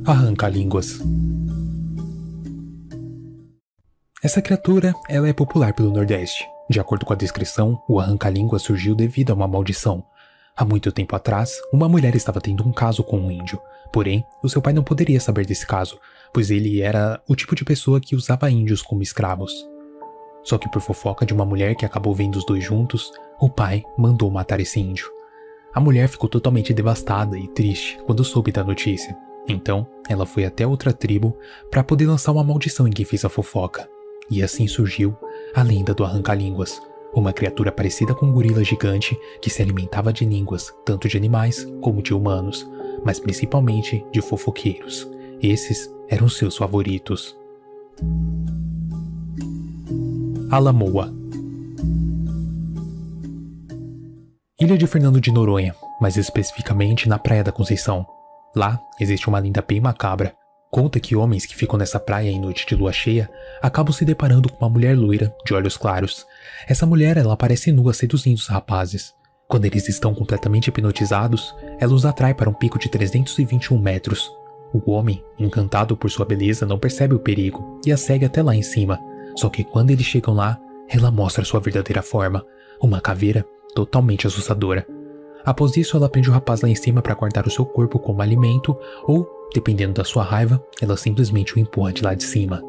Arranca-línguas. Essa criatura, ela é popular pelo Nordeste. De acordo com a descrição, o arranca-línguas surgiu devido a uma maldição. Há muito tempo atrás, uma mulher estava tendo um caso com um índio. Porém, o seu pai não poderia saber desse caso, pois ele era o tipo de pessoa que usava índios como escravos. Só que por fofoca de uma mulher que acabou vendo os dois juntos, o pai mandou matar esse índio. A mulher ficou totalmente devastada e triste quando soube da notícia. Então, ela foi até outra tribo para poder lançar uma maldição em quem fez a fofoca. E assim surgiu a lenda do arranca-línguas, uma criatura parecida com um gorila gigante que se alimentava de línguas, tanto de animais como de humanos, mas principalmente de fofoqueiros. Esses eram seus favoritos. Alamoa. Ilha de Fernando de Noronha, mais especificamente na Praia da Conceição. Lá existe uma lenda bem macabra. Conta que homens que ficam nessa praia em noite de lua cheia acabam se deparando com uma mulher loira de olhos claros. Essa mulher, ela aparece nua seduzindo os rapazes. Quando eles estão completamente hipnotizados, ela os atrai para um pico de 321 metros. O homem, encantado por sua beleza, não percebe o perigo e a segue até lá em cima. Só que quando eles chegam lá, ela mostra sua verdadeira forma, uma caveira totalmente assustadora. Após isso, ela prende o rapaz lá em cima para guardar o seu corpo como alimento ou, dependendo da sua raiva, ela simplesmente o empurra de lá de cima.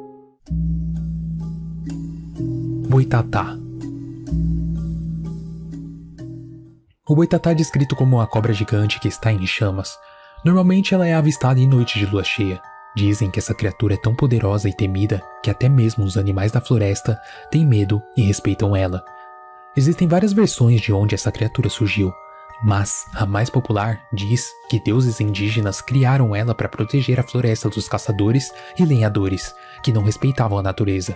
Boitatá. O boitatá é descrito como uma cobra gigante que está em chamas. Normalmente ela é avistada em noites de lua cheia. Dizem que essa criatura é tão poderosa e temida que até mesmo os animais da floresta têm medo e respeitam ela. Existem várias versões de onde essa criatura surgiu, mas a mais popular diz que deuses indígenas criaram ela para proteger a floresta dos caçadores e lenhadores, que não respeitavam a natureza.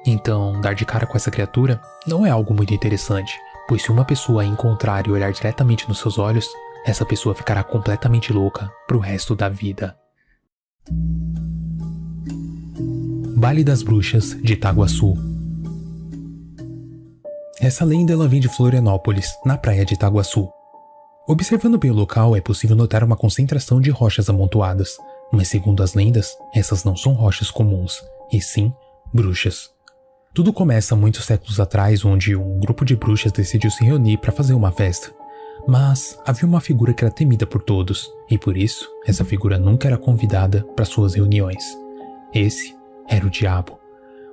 Então, dar de cara com essa criatura não é algo muito interessante, pois se uma pessoa a encontrar e olhar diretamente nos seus olhos, essa pessoa ficará completamente louca pro resto da vida. Baile das Bruxas de Itaguaçu. Essa lenda ela vem de Florianópolis, na praia de Itaguaçu. Observando bem o local, é possível notar uma concentração de rochas amontoadas, mas segundo as lendas, essas não são rochas comuns, e sim bruxas. Tudo começa muitos séculos atrás, onde um grupo de bruxas decidiu se reunir para fazer uma festa. Mas havia uma figura que era temida por todos, e por isso, essa figura nunca era convidada para suas reuniões. Esse era o diabo.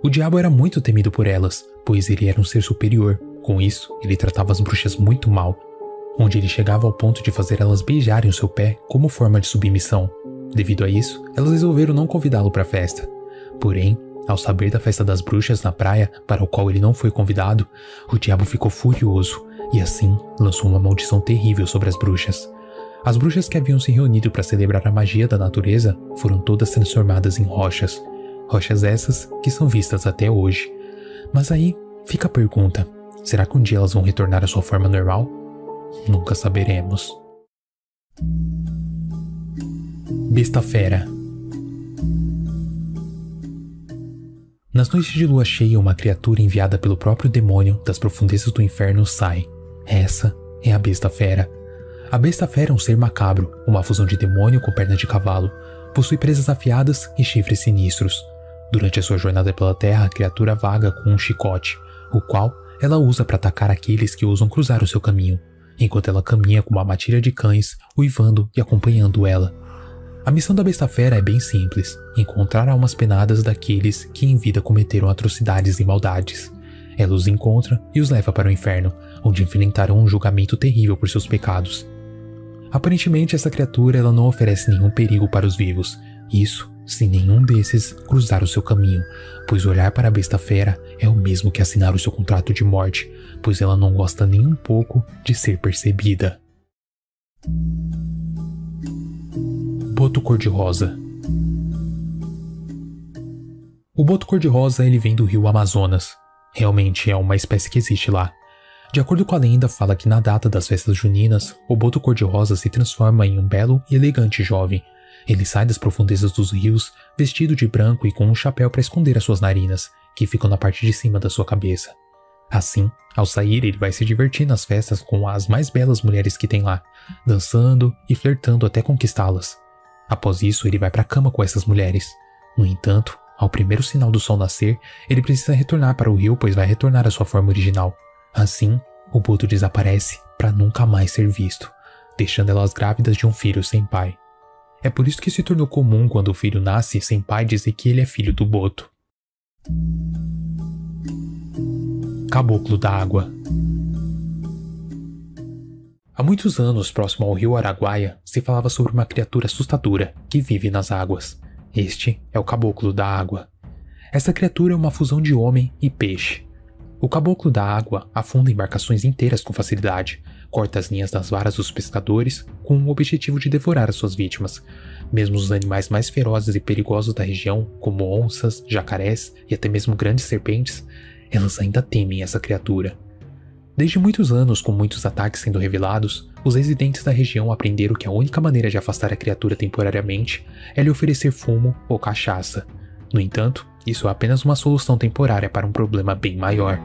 O diabo era muito temido por elas, pois ele era um ser superior. Com isso, ele tratava as bruxas muito mal, onde ele chegava ao ponto de fazer elas beijarem o seu pé como forma de submissão. Devido a isso, elas resolveram não convidá-lo para a festa. Porém, ao saber da festa das bruxas na praia, para o qual ele não foi convidado, o diabo ficou furioso e assim lançou uma maldição terrível sobre as bruxas. As bruxas que haviam se reunido para celebrar a magia da natureza foram todas transformadas em rochas. Rochas essas que são vistas até hoje. Mas aí fica a pergunta, será que um dia elas vão retornar à sua forma normal? Nunca saberemos. Besta Fera. Nas noites de lua cheia, uma criatura enviada pelo próprio demônio das profundezas do inferno sai. Essa é a Besta Fera. A Besta Fera é um ser macabro, uma fusão de demônio com perna de cavalo. Possui presas afiadas e chifres sinistros. Durante a sua jornada pela terra, a criatura vaga com um chicote, o qual ela usa para atacar aqueles que ousam cruzar o seu caminho, enquanto ela caminha com uma matilha de cães, uivando e acompanhando ela. A missão da Besta Fera é bem simples, encontrar almas penadas daqueles que em vida cometeram atrocidades e maldades. Ela os encontra e os leva para o inferno, onde enfrentarão um julgamento terrível por seus pecados. Aparentemente, essa criatura ela não oferece nenhum perigo para os vivos, isso se nenhum desses cruzar o seu caminho, pois olhar para a Besta Fera é o mesmo que assinar o seu contrato de morte, pois ela não gosta nem um pouco de ser percebida. Boto cor-de-rosa. O boto cor-de-rosa ele vem do rio Amazonas. Realmente é uma espécie que existe lá. De acordo com a lenda, fala que na data das festas juninas, o boto cor-de-rosa se transforma em um belo e elegante jovem. Ele sai das profundezas dos rios, vestido de branco e com um chapéu para esconder as suas narinas, que ficam na parte de cima da sua cabeça. Assim, ao sair, ele vai se divertir nas festas com as mais belas mulheres que tem lá, dançando e flertando até conquistá-las. Após isso, ele vai para a cama com essas mulheres. No entanto, ao primeiro sinal do sol nascer, ele precisa retornar para o rio, pois vai retornar à sua forma original. Assim, o boto desaparece para nunca mais ser visto, deixando elas grávidas de um filho sem pai. É por isso que se tornou comum quando o filho nasce sem pai dizer que ele é filho do boto. Caboclo da Água. Há muitos anos, próximo ao rio Araguaia, se falava sobre uma criatura assustadora que vive nas águas. Este é o Caboclo da Água. Essa criatura é uma fusão de homem e peixe. O Caboclo da Água afunda embarcações inteiras com facilidade, corta as linhas das varas dos pescadores com o objetivo de devorar as suas vítimas. Mesmo os animais mais ferozes e perigosos da região, como onças, jacarés e até mesmo grandes serpentes, elas ainda temem essa criatura. Desde muitos anos, com muitos ataques sendo revelados, os residentes da região aprenderam que a única maneira de afastar a criatura temporariamente é lhe oferecer fumo ou cachaça. No entanto, isso é apenas uma solução temporária para um problema bem maior.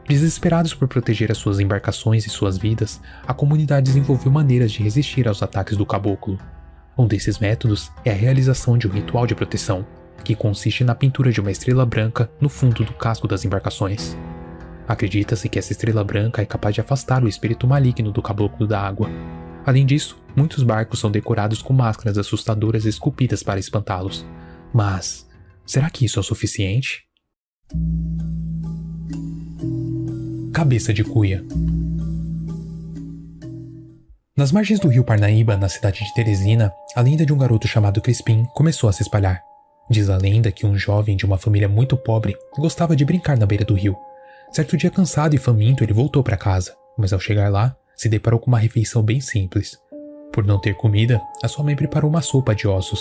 Desesperados por proteger as suas embarcações e suas vidas, a comunidade desenvolveu maneiras de resistir aos ataques do caboclo. Um desses métodos é a realização de um ritual de proteção, que consiste na pintura de uma estrela branca no fundo do casco das embarcações. Acredita-se que essa estrela branca é capaz de afastar o espírito maligno do Caboclo da Água. Além disso, muitos barcos são decorados com máscaras assustadoras esculpidas para espantá-los. Mas, será que isso é o suficiente? Cabeça de cuia. Nas margens do rio Parnaíba, na cidade de Teresina, a lenda de um garoto chamado Crispim começou a se espalhar. Diz a lenda que um jovem de uma família muito pobre gostava de brincar na beira do rio. Certo dia, cansado e faminto, ele voltou para casa, mas ao chegar lá, se deparou com uma refeição bem simples. Por não ter comida, a sua mãe preparou uma sopa de ossos.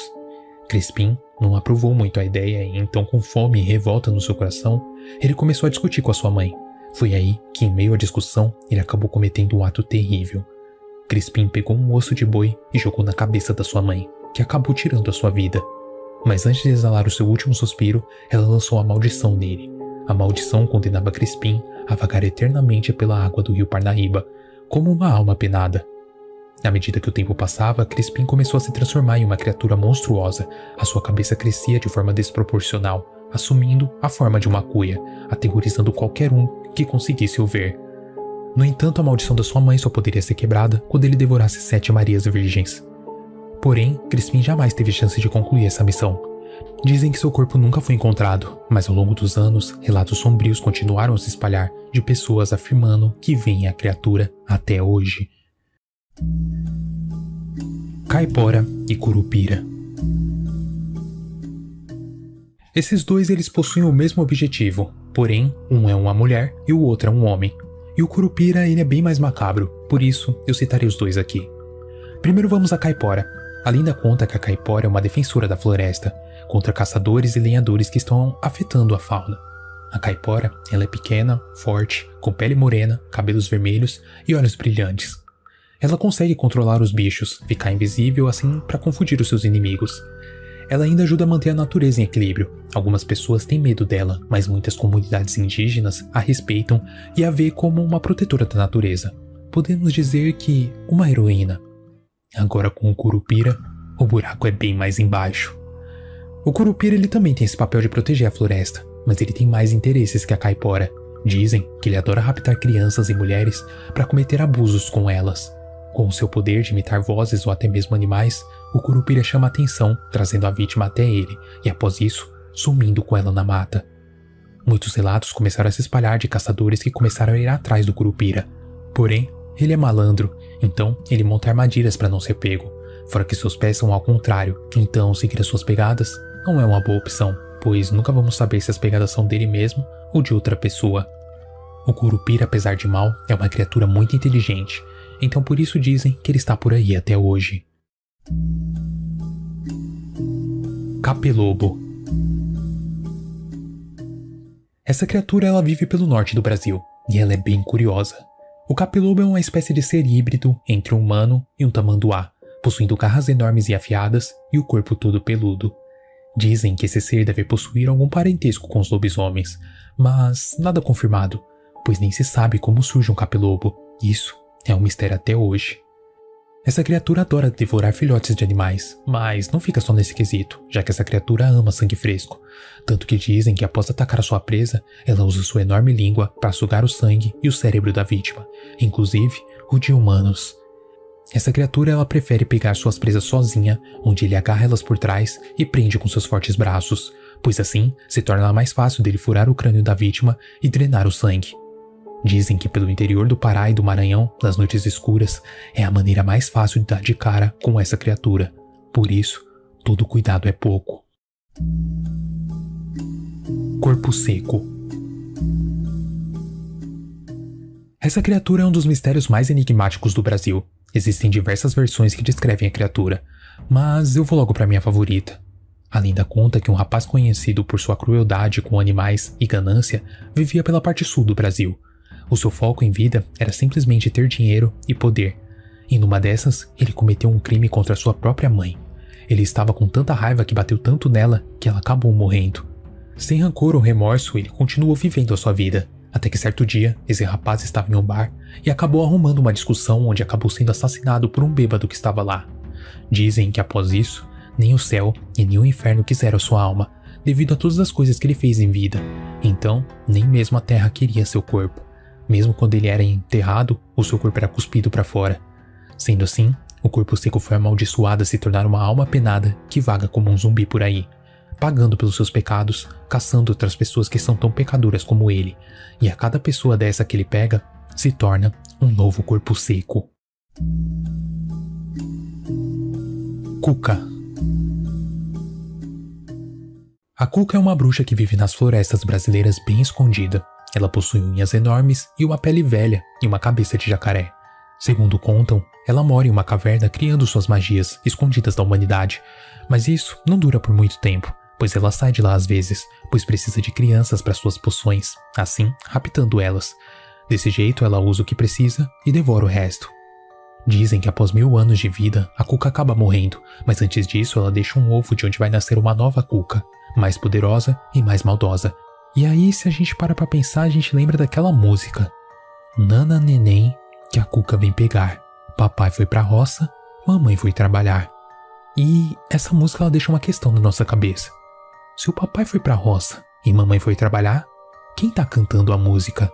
Crispim não aprovou muito a ideia e então, com fome e revolta no seu coração, ele começou a discutir com a sua mãe. Foi aí que, em meio à discussão, ele acabou cometendo um ato terrível. Crispim pegou um osso de boi e jogou na cabeça da sua mãe, que acabou tirando a sua vida. Mas antes de exalar o seu último suspiro, ela lançou a maldição nele. A maldição condenava Crispim a vagar eternamente pela água do rio Parnaíba, como uma alma penada. À medida que o tempo passava, Crispim começou a se transformar em uma criatura monstruosa. A sua cabeça crescia de forma desproporcional, assumindo a forma de uma cuia, aterrorizando qualquer um que conseguisse o ver. No entanto, a maldição da sua mãe só poderia ser quebrada quando ele devorasse 7 Marias virgens. Porém, Crispim jamais teve chance de concluir essa missão. Dizem que seu corpo nunca foi encontrado, mas ao longo dos anos, relatos sombrios continuaram a se espalhar de pessoas afirmando que veem a criatura até hoje. Caipora e Curupira. Esses dois eles possuem o mesmo objetivo, porém, um é uma mulher e o outro é um homem. E o Curupira ele é bem mais macabro, por isso eu citarei os dois aqui. Primeiro vamos à Caipora. A lenda conta que a Caipora é uma defensora da floresta, contra caçadores e lenhadores que estão afetando a fauna. A Caipora, ela é pequena, forte, com pele morena, cabelos vermelhos e olhos brilhantes. Ela consegue controlar os bichos, ficar invisível assim para confundir os seus inimigos. Ela ainda ajuda a manter a natureza em equilíbrio. Algumas pessoas têm medo dela, mas muitas comunidades indígenas a respeitam e a vê como uma protetora da natureza. Podemos dizer que uma heroína. Agora com o Curupira, o buraco é bem mais embaixo. O Curupira ele também tem esse papel de proteger a floresta, mas ele tem mais interesses que a Caipora. Dizem que ele adora raptar crianças e mulheres para cometer abusos com elas. Com o seu poder de imitar vozes ou até mesmo animais, o Curupira chama a atenção, trazendo a vítima até ele, e após isso, sumindo com ela na mata. Muitos relatos começaram a se espalhar de caçadores que começaram a ir atrás do Curupira. Porém, ele é malandro, então ele monta armadilhas para não ser pego, fora que seus pés são ao contrário, então seguir as suas pegadas não é uma boa opção, pois nunca vamos saber se as pegadas são dele mesmo ou de outra pessoa. O Curupira, apesar de mau, é uma criatura muito inteligente, então por isso dizem que ele está por aí até hoje. Capelobo. Essa criatura ela vive pelo norte do Brasil, e ela é bem curiosa. O capelobo é uma espécie de ser híbrido entre um humano e um tamanduá, possuindo garras enormes e afiadas e o corpo todo peludo. Dizem que esse ser deve possuir algum parentesco com os lobisomens, mas nada confirmado, pois nem se sabe como surge um capelobo. Isso é um mistério até hoje. Essa criatura adora devorar filhotes de animais, mas não fica só nesse quesito, já que essa criatura ama sangue fresco. Tanto que dizem que após atacar a sua presa, ela usa sua enorme língua para sugar o sangue e o cérebro da vítima, inclusive o de humanos. Essa criatura ela prefere pegar suas presas sozinha, onde ele agarra elas por trás e prende com seus fortes braços, pois assim se torna mais fácil dele furar o crânio da vítima e drenar o sangue. Dizem que pelo interior do Pará e do Maranhão, nas noites escuras, é a maneira mais fácil de dar de cara com essa criatura. Por isso, todo cuidado é pouco. Corpo seco. Essa criatura é um dos mistérios mais enigmáticos do Brasil. Existem diversas versões que descrevem a criatura, mas eu vou logo para minha favorita. A lenda conta que um rapaz conhecido por sua crueldade com animais e ganância vivia pela parte sul do Brasil. O seu foco em vida era simplesmente ter dinheiro e poder, e numa dessas, ele cometeu um crime contra sua própria mãe. Ele estava com tanta raiva que bateu tanto nela que ela acabou morrendo. Sem rancor ou remorso, ele continuou vivendo a sua vida, até que certo dia, esse rapaz estava em um bar e acabou arrumando uma discussão onde acabou sendo assassinado por um bêbado que estava lá. Dizem que após isso, nem o céu e nem o inferno quiseram sua alma, devido a todas as coisas que ele fez em vida. Então, nem mesmo a terra queria seu corpo. Mesmo quando ele era enterrado, o seu corpo era cuspido para fora. Sendo assim, o corpo seco foi amaldiçoado a se tornar uma alma penada que vaga como um zumbi por aí, pagando pelos seus pecados, caçando outras pessoas que são tão pecadoras como ele, e a cada pessoa dessa que ele pega, se torna um novo corpo seco. Cuca. A Cuca é uma bruxa que vive nas florestas brasileiras bem escondida. Ela possui unhas enormes e uma pele velha e uma cabeça de jacaré. Segundo contam, ela mora em uma caverna criando suas magias, escondidas da humanidade. Mas isso não dura por muito tempo, pois ela sai de lá às vezes, pois precisa de crianças para suas poções, assim raptando elas. Desse jeito ela usa o que precisa e devora o resto. Dizem que após 1000 anos de vida, a Cuca acaba morrendo, mas antes disso ela deixa um ovo de onde vai nascer uma nova Cuca, mais poderosa e mais maldosa. E aí, se a gente para pra pensar, a gente lembra daquela música. Nana neném, que a Cuca vem pegar. Papai foi pra roça, mamãe foi trabalhar. E essa música ela deixa uma questão na nossa cabeça. Se o papai foi pra roça e mamãe foi trabalhar, quem tá cantando a música?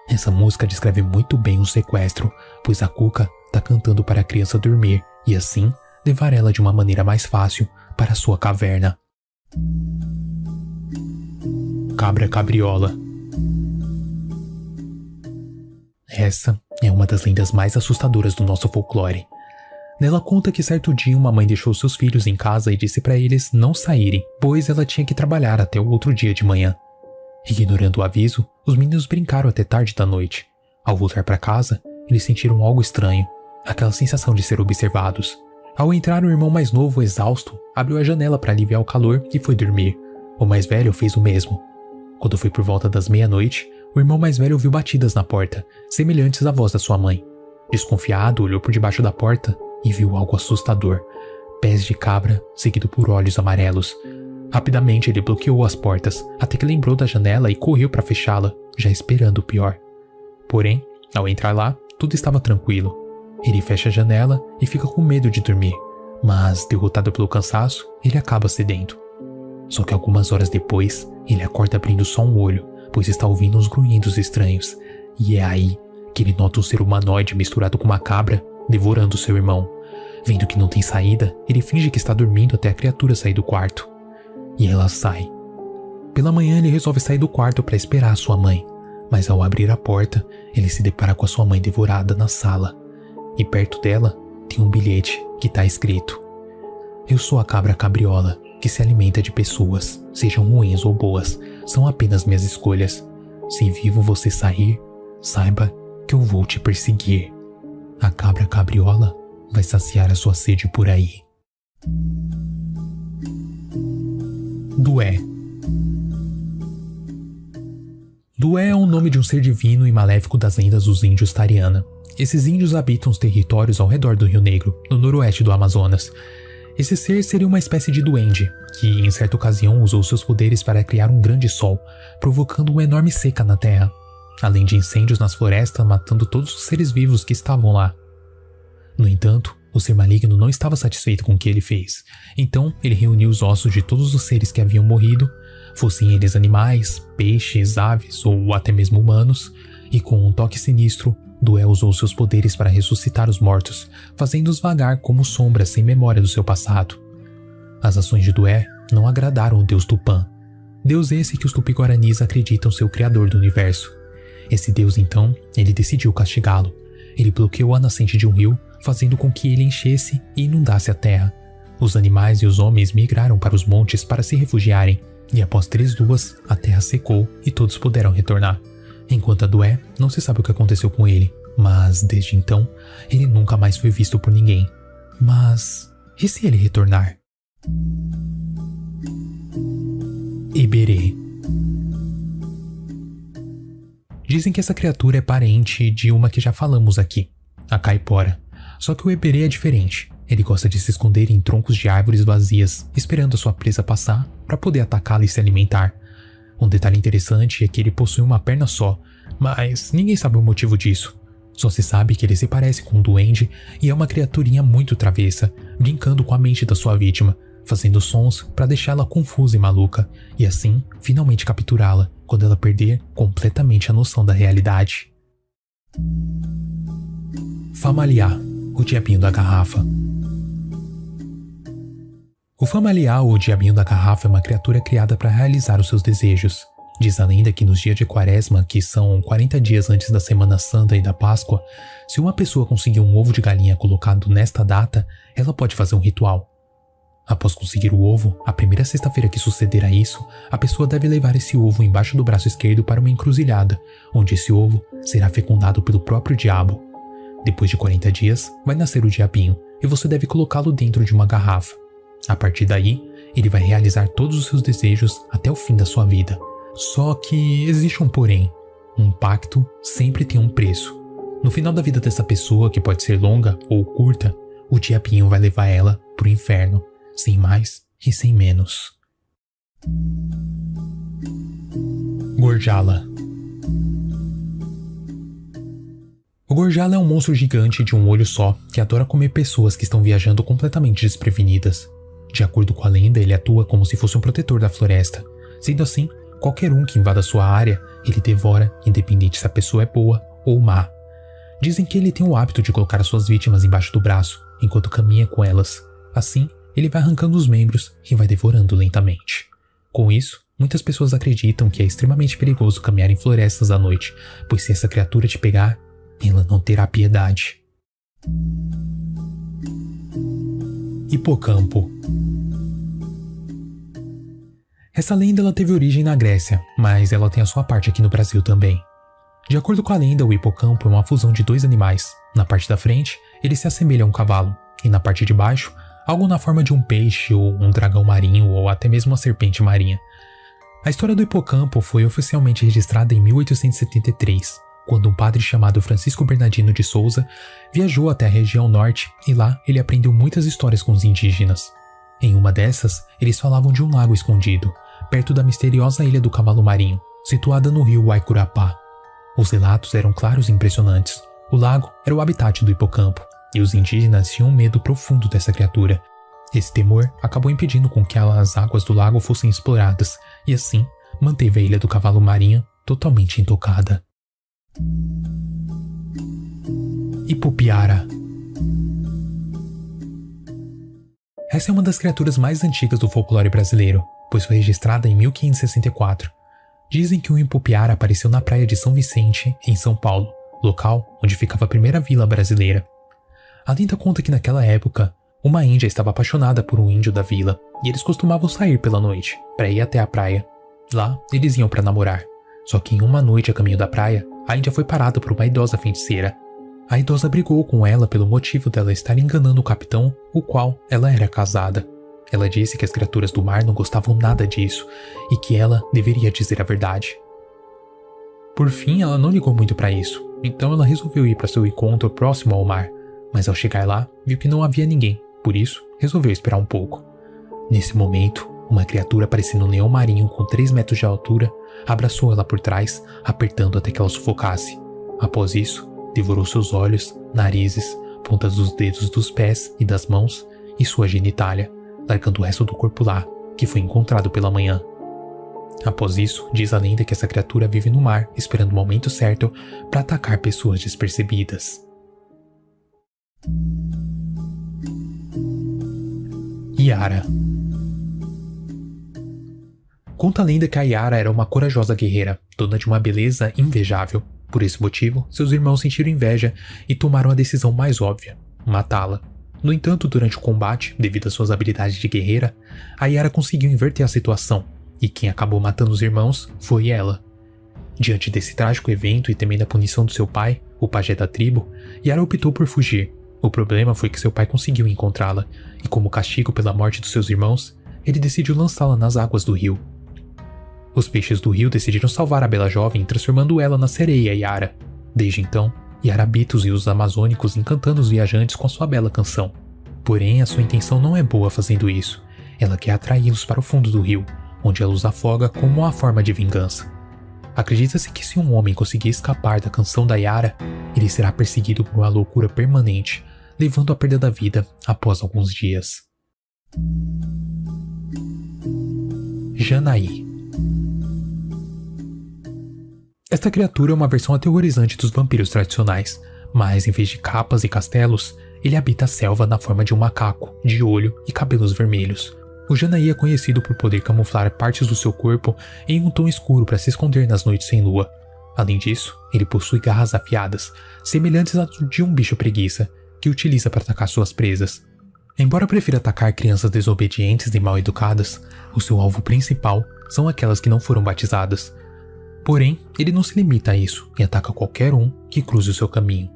Essa música descreve muito bem um sequestro, pois a Cuca tá cantando para a criança dormir e assim levar ela de uma maneira mais fácil para sua caverna. Cabra cabriola. Essa é uma das lendas mais assustadoras do nosso folclore. Nela conta que certo dia uma mãe deixou seus filhos em casa e disse para eles não saírem, pois ela tinha que trabalhar até o outro dia de manhã. Ignorando o aviso, os meninos brincaram até tarde da noite. Ao voltar para casa, eles sentiram algo estranho, aquela sensação de ser observados. Ao entrar, o irmão mais novo, exausto, abriu a janela para aliviar o calor e foi dormir. O mais velho fez o mesmo. Quando foi por volta das 00:30, o irmão mais velho ouviu batidas na porta, semelhantes à voz da sua mãe. Desconfiado, olhou por debaixo da porta e viu algo assustador. Pés de cabra, seguido por olhos amarelos. Rapidamente ele bloqueou as portas, até que lembrou da janela e correu para fechá-la, já esperando o pior. Porém, ao entrar lá, tudo estava tranquilo. Ele fecha a janela e fica com medo de dormir, mas, derrotado pelo cansaço, ele acaba cedendo. Só que algumas horas depois, ele acorda abrindo só um olho, pois está ouvindo uns grunhidos estranhos, e é aí que ele nota um ser humanoide misturado com uma cabra devorando seu irmão. Vendo que não tem saída, ele finge que está dormindo até a criatura sair do quarto. E ela sai. Pela manhã ele resolve sair do quarto para esperar a sua mãe, mas ao abrir a porta, ele se depara com a sua mãe devorada na sala. E perto dela tem um bilhete que está escrito: Eu sou a cabra cabriola, que se alimenta de pessoas, sejam ruins ou boas, são apenas minhas escolhas. Se vivo você sair, saiba que eu vou te perseguir. A cabra cabriola vai saciar a sua sede por aí. Dué. Dué é o nome de um ser divino e maléfico das lendas dos índios Tariana. Esses índios habitam os territórios ao redor do Rio Negro, no noroeste do Amazonas. Esse ser seria uma espécie de duende, que em certa ocasião usou seus poderes para criar um grande sol, provocando uma enorme seca na terra, além de incêndios nas florestas matando todos os seres vivos que estavam lá. No entanto, o ser maligno não estava satisfeito com o que ele fez. Então, ele reuniu os ossos de todos os seres que haviam morrido, fossem eles animais, peixes, aves ou até mesmo humanos, e com um toque sinistro, Dué usou seus poderes para ressuscitar os mortos, fazendo-os vagar como sombras sem memória do seu passado. As ações de Dué não agradaram o deus Tupã, deus esse que os Tupi-Guaranis acreditam ser o criador do universo. Esse deus, então, ele decidiu castigá-lo. Ele bloqueou a nascente de um rio, fazendo com que ele enchesse e inundasse a terra. Os animais e os homens migraram para os montes para se refugiarem, e após 3 luas, a terra secou e todos puderam retornar. Enquanto a Dué, não se sabe o que aconteceu com ele, mas desde então, ele nunca mais foi visto por ninguém. Mas e se ele retornar? Iberê. Dizem que essa criatura é parente de uma que já falamos aqui, a Caipora. Só que o Iberê é diferente. Ele gosta de se esconder em troncos de árvores vazias, esperando a sua presa passar para poder atacá-la e se alimentar. Um detalhe interessante é que ele possui uma perna só, mas ninguém sabe o motivo disso. Só se sabe que ele se parece com um duende e é uma criaturinha muito travessa, brincando com a mente da sua vítima, fazendo sons para deixá-la confusa e maluca, e assim finalmente capturá-la quando ela perder completamente a noção da realidade. Famaliá, o diabinho da garrafa. O Famaliá, ou diabinho da garrafa, é uma criatura criada para realizar os seus desejos. Diz a lenda que nos dias de Quaresma, que são 40 dias antes da Semana Santa e da Páscoa, se uma pessoa conseguir um ovo de galinha colocado nesta data, ela pode fazer um ritual. Após conseguir o ovo, a primeira sexta-feira que suceder a isso, a pessoa deve levar esse ovo embaixo do braço esquerdo para uma encruzilhada, onde esse ovo será fecundado pelo próprio diabo. Depois de 40 dias, vai nascer o diabinho e você deve colocá-lo dentro de uma garrafa. A partir daí, ele vai realizar todos os seus desejos até o fim da sua vida. Só que existe um porém. Um pacto sempre tem um preço. No final da vida dessa pessoa, que pode ser longa ou curta, o diabinho vai levar ela pro inferno, sem mais e sem menos. Gorjala. O Gorjala é um monstro gigante de um olho só que adora comer pessoas que estão viajando completamente desprevenidas. De acordo com a lenda, ele atua como se fosse um protetor da floresta. Sendo assim, qualquer um que invada sua área, ele devora, independente se a pessoa é boa ou má. Dizem que ele tem o hábito de colocar as suas vítimas embaixo do braço, enquanto caminha com elas. Assim, ele vai arrancando os membros e vai devorando lentamente. Com isso, muitas pessoas acreditam que é extremamente perigoso caminhar em florestas à noite, pois se essa criatura te pegar, ela não terá piedade. Hipocampo. Essa lenda ela teve origem na Grécia, mas ela tem a sua parte aqui no Brasil também. De acordo com a lenda, o hipocampo é uma fusão de 2 animais. Na parte da frente, ele se assemelha a um cavalo, e na parte de baixo, algo na forma de um peixe ou um dragão marinho ou até mesmo uma serpente marinha. A história do hipocampo foi oficialmente registrada em 1873, quando um padre chamado Francisco Bernardino de Souza viajou até a região norte e lá ele aprendeu muitas histórias com os indígenas. Em uma dessas, eles falavam de um lago escondido, perto da misteriosa Ilha do Cavalo Marinho, situada no rio Guaicurapá. Os relatos eram claros e impressionantes. O lago era o habitat do hipocampo, e os indígenas tinham um medo profundo dessa criatura. Esse temor acabou impedindo com que as águas do lago fossem exploradas, e assim manteve a Ilha do Cavalo Marinho totalmente intocada. Ipupiara. Essa é uma das criaturas mais antigas do folclore brasileiro, pois foi registrada em 1564. Dizem que o Ipupiara apareceu na praia de São Vicente, em São Paulo, local onde ficava a primeira vila brasileira. A lenda conta que naquela época, uma índia estava apaixonada por um índio da vila, e eles costumavam sair pela noite, para ir até a praia. Lá, eles iam para namorar. Só que em uma noite a caminho da praia, a índia foi parada por uma idosa feiticeira. A idosa brigou com ela pelo motivo dela estar enganando o capitão, o qual ela era casada. Ela disse que as criaturas do mar não gostavam nada disso, e que ela deveria dizer a verdade. Por fim, ela não ligou muito para isso, então ela resolveu ir para seu encontro próximo ao mar, mas ao chegar lá, viu que não havia ninguém, por isso, resolveu esperar um pouco. Nesse momento, uma criatura parecendo um leão marinho com 3 metros de altura abraçou ela por trás, apertando até que ela sufocasse. Após isso, devorou seus olhos, narizes, pontas dos dedos dos pés e das mãos e sua genitália, largando o resto do corpo lá, que foi encontrado pela manhã. Após isso, diz a lenda que essa criatura vive no mar, esperando o momento certo para atacar pessoas despercebidas. Yara. Conta a lenda que a Yara era uma corajosa guerreira, dona de uma beleza invejável. Por esse motivo, seus irmãos sentiram inveja e tomaram a decisão mais óbvia: matá-la. No entanto, durante o combate, devido às suas habilidades de guerreira, a Yara conseguiu inverter a situação, e quem acabou matando os irmãos foi ela. Diante desse trágico evento e temendo a punição do seu pai, o pajé da tribo, Yara optou por fugir. O problema foi que seu pai conseguiu encontrá-la, e como castigo pela morte dos seus irmãos, ele decidiu lançá-la nas águas do rio. Os peixes do rio decidiram salvar a bela jovem, transformando ela na sereia Yara. Desde então, Yara habita os rios amazônicos encantando os viajantes com a sua bela canção. Porém, a sua intenção não é boa fazendo isso. Ela quer atraí-los para o fundo do rio, onde ela os afoga como uma forma de vingança. Acredita-se que se um homem conseguir escapar da canção da Yara, ele será perseguido por uma loucura permanente, levando à perda da vida após alguns dias. Janaí. Esta criatura é uma versão aterrorizante dos vampiros tradicionais, mas em vez de capas e castelos, ele habita a selva na forma de um macaco, de olho e cabelos vermelhos. O Janaí é conhecido por poder camuflar partes do seu corpo em um tom escuro para se esconder nas noites sem lua. Além disso, ele possui garras afiadas, semelhantes às de um bicho preguiça, que utiliza para atacar suas presas. Embora prefira atacar crianças desobedientes e mal educadas, o seu alvo principal são aquelas que não foram batizadas. Porém, ele não se limita a isso e ataca qualquer um que cruze o seu caminho.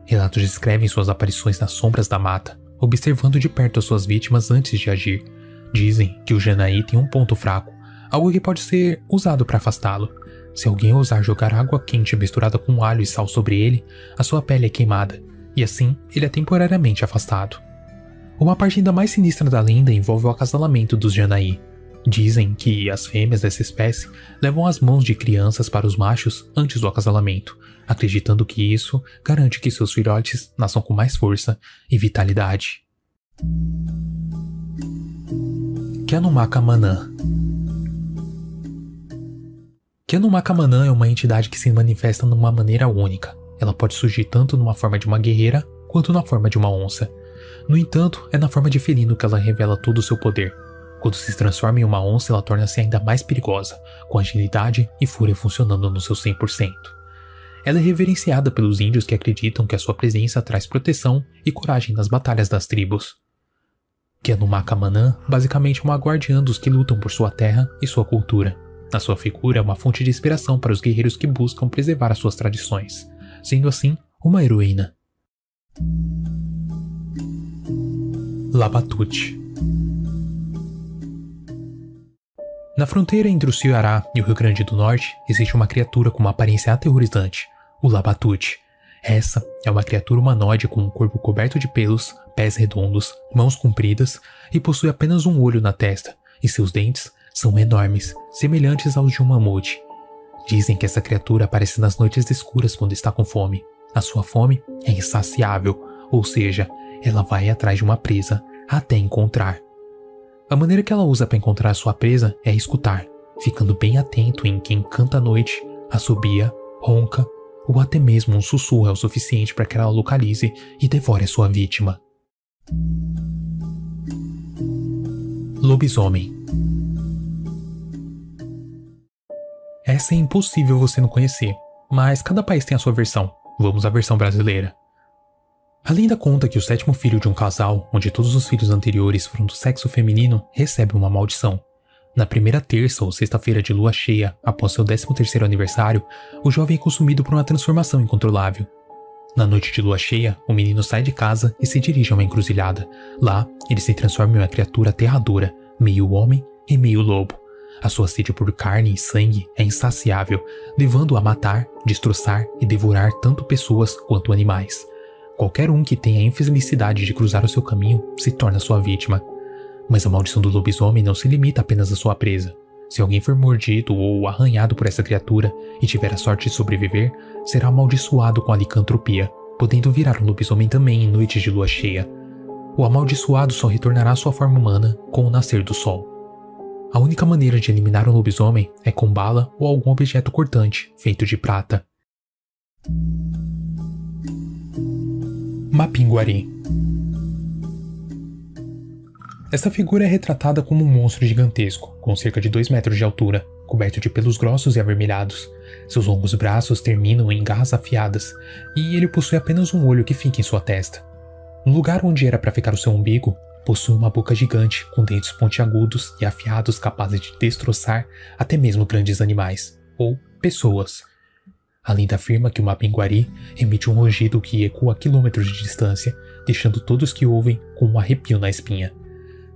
Relatos descrevem suas aparições nas sombras da mata, observando de perto as suas vítimas antes de agir. Dizem que o Janaí tem um ponto fraco, algo que pode ser usado para afastá-lo. Se alguém ousar jogar água quente misturada com alho e sal sobre ele, a sua pele é queimada, e assim ele é temporariamente afastado. Uma parte ainda mais sinistra da lenda envolve o acasalamento dos Janaí. Dizem que as fêmeas dessa espécie levam as mãos de crianças para os machos antes do acasalamento, acreditando que isso garante que seus filhotes nasçam com mais força e vitalidade. Kianumaka-Manã. Kianumaka-Manã é uma entidade que se manifesta de uma maneira única. Ela pode surgir tanto numa forma de uma guerreira, quanto na forma de uma onça. No entanto, é na forma de felino que ela revela todo o seu poder. Quando se transforma em uma onça, ela torna-se ainda mais perigosa, com agilidade e fúria funcionando no seu 100%. Ela é reverenciada pelos índios que acreditam que a sua presença traz proteção e coragem nas batalhas das tribos. Kianumaka-Manã basicamente é uma guardiã dos que lutam por sua terra e sua cultura. A sua figura é uma fonte de inspiração para os guerreiros que buscam preservar as suas tradições, sendo assim uma heroína. Labatut. Na fronteira entre o Ceará e o Rio Grande do Norte, existe uma criatura com uma aparência aterrorizante, o Labatut. Essa é uma criatura humanoide com um corpo coberto de pelos, pés redondos, mãos compridas e possui apenas um olho na testa, e seus dentes são enormes, semelhantes aos de um mamute. Dizem que essa criatura aparece nas noites escuras quando está com fome. A sua fome é insaciável, ou seja, ela vai atrás de uma presa até encontrar. A maneira que ela usa para encontrar sua presa é escutar, ficando bem atento em quem canta à noite, assobia, ronca ou até mesmo um sussurro é o suficiente para que ela localize e devore a sua vítima. Lobisomem. Essa é impossível você não conhecer, mas cada país tem a sua versão. Vamos à versão brasileira. A lenda conta que o sétimo filho de um casal, onde todos os filhos anteriores foram do sexo feminino, recebe uma maldição. Na primeira terça ou sexta-feira de lua cheia, após seu 13º aniversário, o jovem é consumido por uma transformação incontrolável. Na noite de lua cheia, o menino sai de casa e se dirige a uma encruzilhada. Lá, ele se transforma em uma criatura aterradora, meio homem e meio lobo. A sua sede por carne e sangue é insaciável, levando-o a matar, destroçar e devorar tanto pessoas quanto animais. Qualquer um que tenha a infelicidade de cruzar o seu caminho se torna sua vítima. Mas a maldição do lobisomem não se limita apenas à sua presa. Se alguém for mordido ou arranhado por essa criatura e tiver a sorte de sobreviver, será amaldiçoado com a licantropia, podendo virar um lobisomem também em noites de lua cheia. O amaldiçoado só retornará à sua forma humana com o nascer do sol. A única maneira de eliminar um lobisomem é com bala ou algum objeto cortante feito de prata. Mapinguari. Essa figura é retratada como um monstro gigantesco, com cerca de 2 metros de altura, coberto de pelos grossos e avermelhados. Seus longos braços terminam em garras afiadas, e ele possui apenas um olho que fica em sua testa. No lugar onde era para ficar o seu umbigo, possui uma boca gigante, com dentes pontiagudos e afiados capazes de destroçar até mesmo grandes animais, ou pessoas. A lenda afirma que o Mapinguari emite um rugido que ecoa a quilômetros de distância, deixando todos que ouvem com um arrepio na espinha.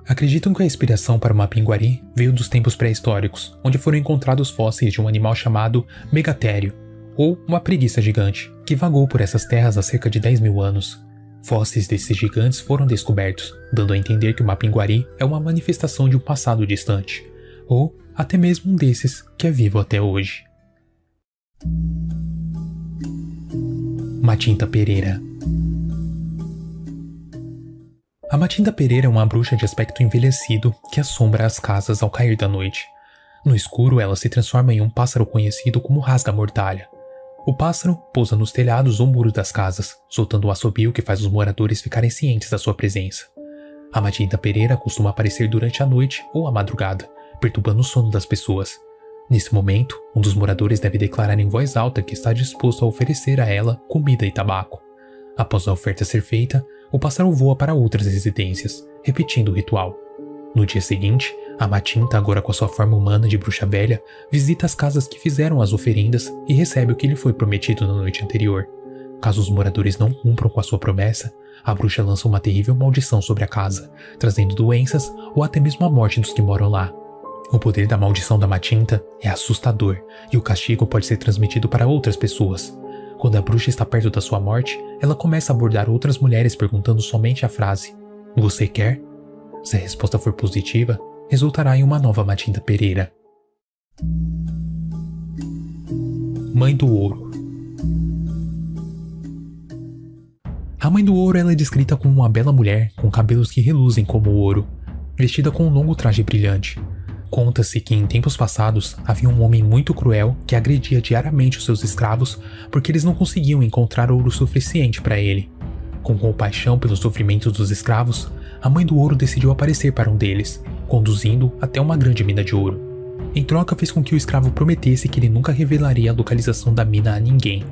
Acreditam que a inspiração para o Mapinguari veio dos tempos pré-históricos, onde foram encontrados fósseis de um animal chamado megatério, ou uma preguiça gigante, que vagou por essas terras há cerca de 10 mil anos. Fósseis desses gigantes foram descobertos, dando a entender que o Mapinguari é uma manifestação de um passado distante, ou até mesmo um desses que é vivo até hoje. Matinta Pereira. A Matinta Pereira é uma bruxa de aspecto envelhecido que assombra as casas ao cair da noite. No escuro, ela se transforma em um pássaro conhecido como rasga-mortalha. O pássaro pousa nos telhados ou muros das casas, soltando um assobio que faz os moradores ficarem cientes da sua presença. A Matinta Pereira costuma aparecer durante a noite ou a madrugada, perturbando o sono das pessoas. Nesse momento, um dos moradores deve declarar em voz alta que está disposto a oferecer a ela comida e tabaco. Após a oferta ser feita, o pássaro voa para outras residências, repetindo o ritual. No dia seguinte, a Matinta, agora com a sua forma humana de bruxa velha, visita as casas que fizeram as oferendas e recebe o que lhe foi prometido na noite anterior. Caso os moradores não cumpram com a sua promessa, a bruxa lança uma terrível maldição sobre a casa, trazendo doenças ou até mesmo a morte dos que moram lá. O poder da maldição da Matinta é assustador e o castigo pode ser transmitido para outras pessoas. Quando a bruxa está perto da sua morte, ela começa a abordar outras mulheres perguntando somente a frase: "Você quer?" Se a resposta for positiva, resultará em uma nova Matinta Pereira. Mãe do Ouro. A Mãe do Ouro ela é descrita como uma bela mulher com cabelos que reluzem como ouro, vestida com um longo traje brilhante. Conta-se que em tempos passados havia um homem muito cruel que agredia diariamente os seus escravos porque eles não conseguiam encontrar ouro suficiente para ele. Com compaixão pelos sofrimentos dos escravos, a Mãe do Ouro decidiu aparecer para um deles, conduzindo até uma grande mina de ouro. Em troca, fez com que o escravo prometesse que ele nunca revelaria a localização da mina a ninguém.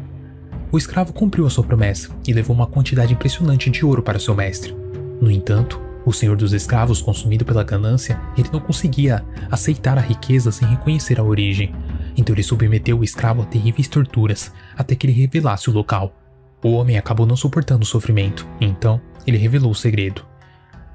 O escravo cumpriu a sua promessa e levou uma quantidade impressionante de ouro para seu mestre. No entanto, o senhor dos escravos, consumido pela ganância, ele não conseguia aceitar a riqueza sem reconhecer a origem. Então ele submeteu o escravo a terríveis torturas, até que ele revelasse o local. O homem acabou não suportando o sofrimento, então ele revelou o segredo.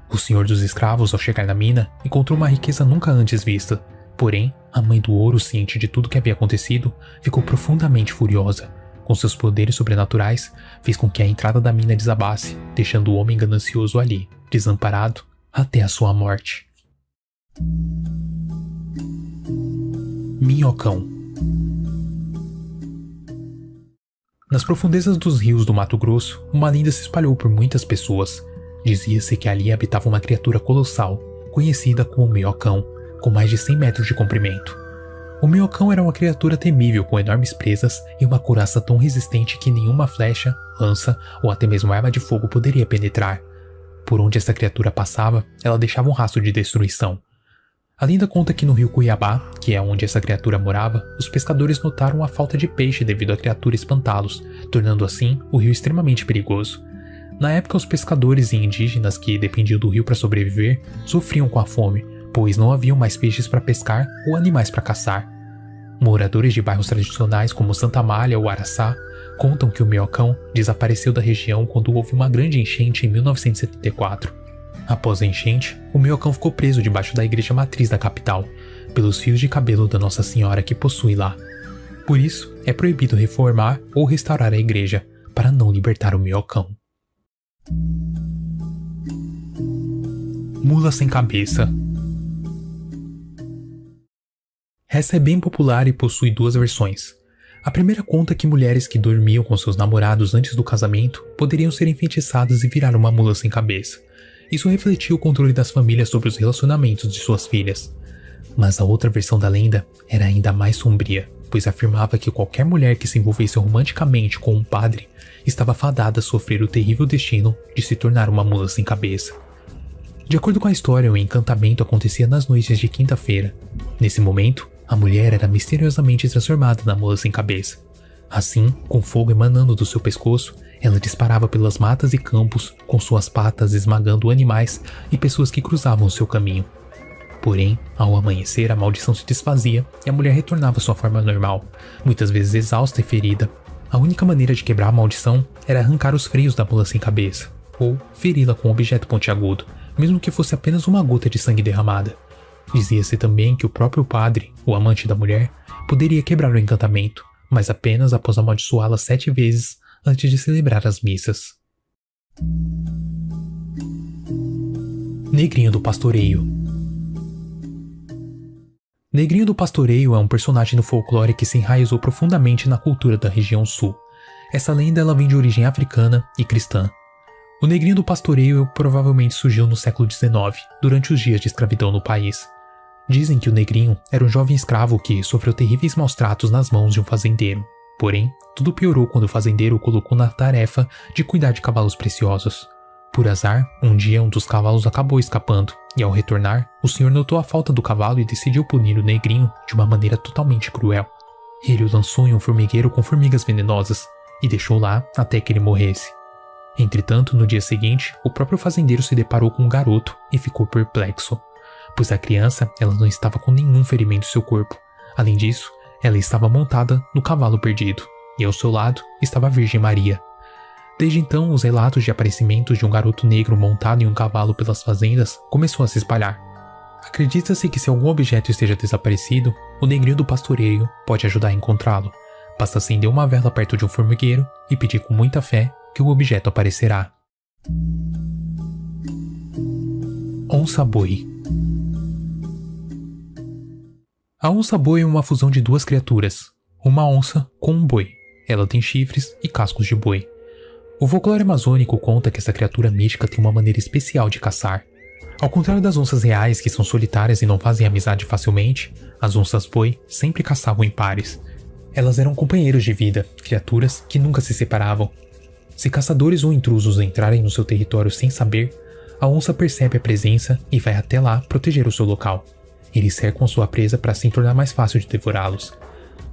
O senhor dos escravos, ao chegar na mina, encontrou uma riqueza nunca antes vista. Porém, a Mãe do Ouro, ciente de tudo que havia acontecido, ficou profundamente furiosa. Com seus poderes sobrenaturais, fez com que a entrada da mina desabasse, deixando o homem ganancioso ali, desamparado, até a sua morte. Minhocão. Nas profundezas dos rios do Mato Grosso, uma lenda se espalhou por muitas pessoas. Dizia-se que ali habitava uma criatura colossal, conhecida como Minhocão, com mais de 100 metros de comprimento. O Minhocão era uma criatura temível com enormes presas e uma couraça tão resistente que nenhuma flecha, lança ou até mesmo arma de fogo poderia penetrar. Por onde essa criatura passava, ela deixava um rastro de destruição. A lenda conta que no rio Cuiabá, que é onde essa criatura morava, os pescadores notaram a falta de peixe devido à criatura espantá-los, tornando assim o rio extremamente perigoso. Na época, os pescadores e indígenas que dependiam do rio para sobreviver sofriam com a fome, pois não haviam mais peixes para pescar ou animais para caçar. Moradores de bairros tradicionais como Santa Amália ou Araçá contam que o Minhocão desapareceu da região quando houve uma grande enchente em 1974. Após a enchente, o Minhocão ficou preso debaixo da igreja matriz da capital, pelos fios de cabelo da Nossa Senhora que possui lá. Por isso, é proibido reformar ou restaurar a igreja, para não libertar o Minhocão. Mula sem cabeça. Essa é bem popular e possui duas versões. A primeira conta que mulheres que dormiam com seus namorados antes do casamento poderiam ser enfeitiçadas e virar uma mula sem cabeça. Isso refletia o controle das famílias sobre os relacionamentos de suas filhas. Mas a outra versão da lenda era ainda mais sombria, pois afirmava que qualquer mulher que se envolvesse romanticamente com um padre estava fadada a sofrer o terrível destino de se tornar uma mula sem cabeça. De acordo com a história, o encantamento acontecia nas noites de quinta-feira. Nesse momento, a mulher era misteriosamente transformada na mula sem cabeça. Assim, com fogo emanando do seu pescoço, ela disparava pelas matas e campos, com suas patas esmagando animais e pessoas que cruzavam o seu caminho. Porém, ao amanhecer, a maldição se desfazia e a mulher retornava à sua forma normal, muitas vezes exausta e ferida. A única maneira de quebrar a maldição era arrancar os freios da mula sem cabeça, ou feri-la com um objeto pontiagudo, mesmo que fosse apenas uma gota de sangue derramada. Dizia-se também que o próprio padre, o amante da mulher, poderia quebrar o encantamento, mas apenas após amaldiçoá-la 7 vezes antes de celebrar as missas. Negrinho do Pastoreio. Negrinho do Pastoreio é um personagem do folclore que se enraizou profundamente na cultura da região sul. Essa lenda ela vem de origem africana e cristã. O Negrinho do Pastoreio provavelmente surgiu no século XIX, durante os dias de escravidão no país. Dizem que o Negrinho era um jovem escravo que sofreu terríveis maus tratos nas mãos de um fazendeiro. Porém, tudo piorou quando o fazendeiro o colocou na tarefa de cuidar de cavalos preciosos. Por azar, um dia um dos cavalos acabou escapando, e ao retornar, o senhor notou a falta do cavalo e decidiu punir o Negrinho de uma maneira totalmente cruel. Ele o lançou em um formigueiro com formigas venenosas, e deixou lá até que ele morresse. Entretanto, no dia seguinte, o próprio fazendeiro se deparou com um garoto e ficou perplexo, pois a criança ela não estava com nenhum ferimento em seu corpo. Além disso, ela estava montada no cavalo perdido, e ao seu lado estava a Virgem Maria. Desde então, os relatos de aparecimentos de um garoto negro montado em um cavalo pelas fazendas começou a se espalhar. Acredita-se que se algum objeto esteja desaparecido, o Negrinho do Pastoreio pode ajudar a encontrá-lo. Basta acender uma vela perto de um formigueiro e pedir com muita fé que o objeto aparecerá. Onça-boi. A onça-boi é uma fusão de duas criaturas, uma onça com um boi. Ela tem chifres e cascos de boi. O folclore amazônico conta que essa criatura mística tem uma maneira especial de caçar. Ao contrário das onças reais, que são solitárias e não fazem amizade facilmente, as onças-boi sempre caçavam em pares. Elas eram companheiros de vida, criaturas que nunca se separavam. Se caçadores ou intrusos entrarem no seu território sem saber, a onça percebe a presença e vai até lá proteger o seu local. Eles cercam a sua presa para assim tornar mais fácil de devorá-los.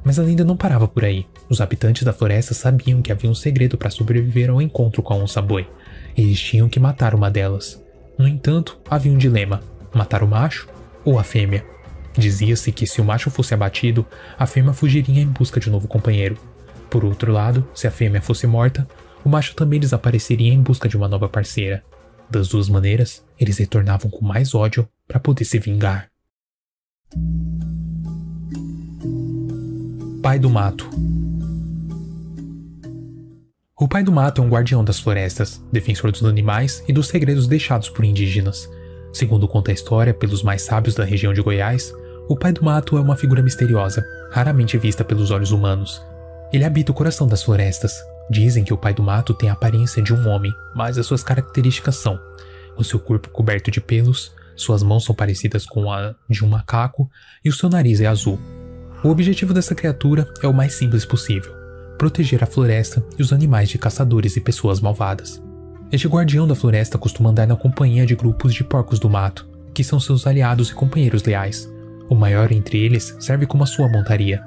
Mas a lenda não parava por aí. Os habitantes da floresta sabiam que havia um segredo para sobreviver ao encontro com a onça-boi. Eles tinham que matar uma delas. No entanto, havia um dilema: matar o macho ou a fêmea? Dizia-se que se o macho fosse abatido, a fêmea fugiria em busca de um novo companheiro. Por outro lado, se a fêmea fosse morta, o macho também desapareceria em busca de uma nova parceira. Das duas maneiras, eles retornavam com mais ódio para poder se vingar. Pai do Mato. O Pai do Mato é um guardião das florestas, defensor dos animais e dos segredos deixados por indígenas. Segundo conta a história pelos mais sábios da região de Goiás, o Pai do Mato é uma figura misteriosa, raramente vista pelos olhos humanos. Ele habita o coração das florestas. Dizem que o Pai do Mato tem a aparência de um homem, mas as suas características são: o seu corpo coberto de pelos, suas mãos são parecidas com a de um macaco e o seu nariz é azul. O objetivo dessa criatura é o mais simples possível: proteger a floresta e os animais de caçadores e pessoas malvadas. Este guardião da floresta costuma andar na companhia de grupos de porcos do mato, que são seus aliados e companheiros leais. O maior entre eles serve como a sua montaria.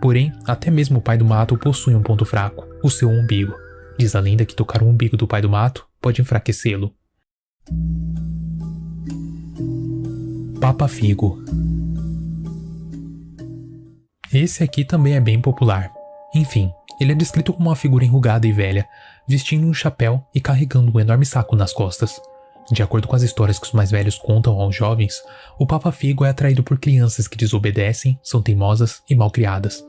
Porém, até mesmo o Pai do Mato possui um ponto fraco: o seu umbigo. Diz a lenda que tocar o umbigo do Pai do Mato pode enfraquecê-lo. Papa Figo. Esse aqui também é bem popular. Enfim, ele é descrito como uma figura enrugada e velha, vestindo um chapéu e carregando um enorme saco nas costas. De acordo com as histórias que os mais velhos contam aos jovens, o Papa Figo é atraído por crianças que desobedecem, são teimosas e malcriadas.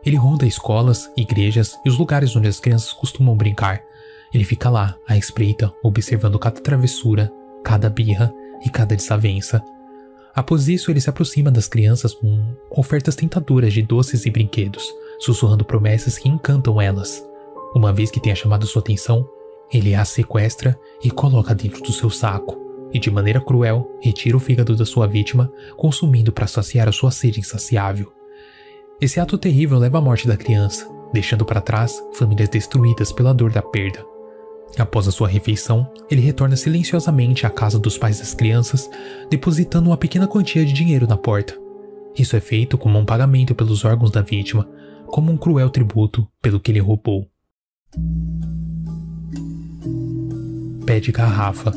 Ele ronda escolas, igrejas e os lugares onde as crianças costumam brincar. Ele fica lá, à espreita, observando cada travessura, cada birra e cada desavença. Após isso, ele se aproxima das crianças com ofertas tentadoras de doces e brinquedos, sussurrando promessas que encantam elas. Uma vez que tenha chamado sua atenção, ele a sequestra e coloca dentro do seu saco, e de maneira cruel retira o fígado da sua vítima, consumindo para saciar a sua sede insaciável. Esse ato terrível leva à morte da criança, deixando para trás famílias destruídas pela dor da perda. Após a sua refeição, ele retorna silenciosamente à casa dos pais das crianças, depositando uma pequena quantia de dinheiro na porta. Isso é feito como um pagamento pelos órgãos da vítima, como um cruel tributo pelo que ele roubou. Pé de garrafa.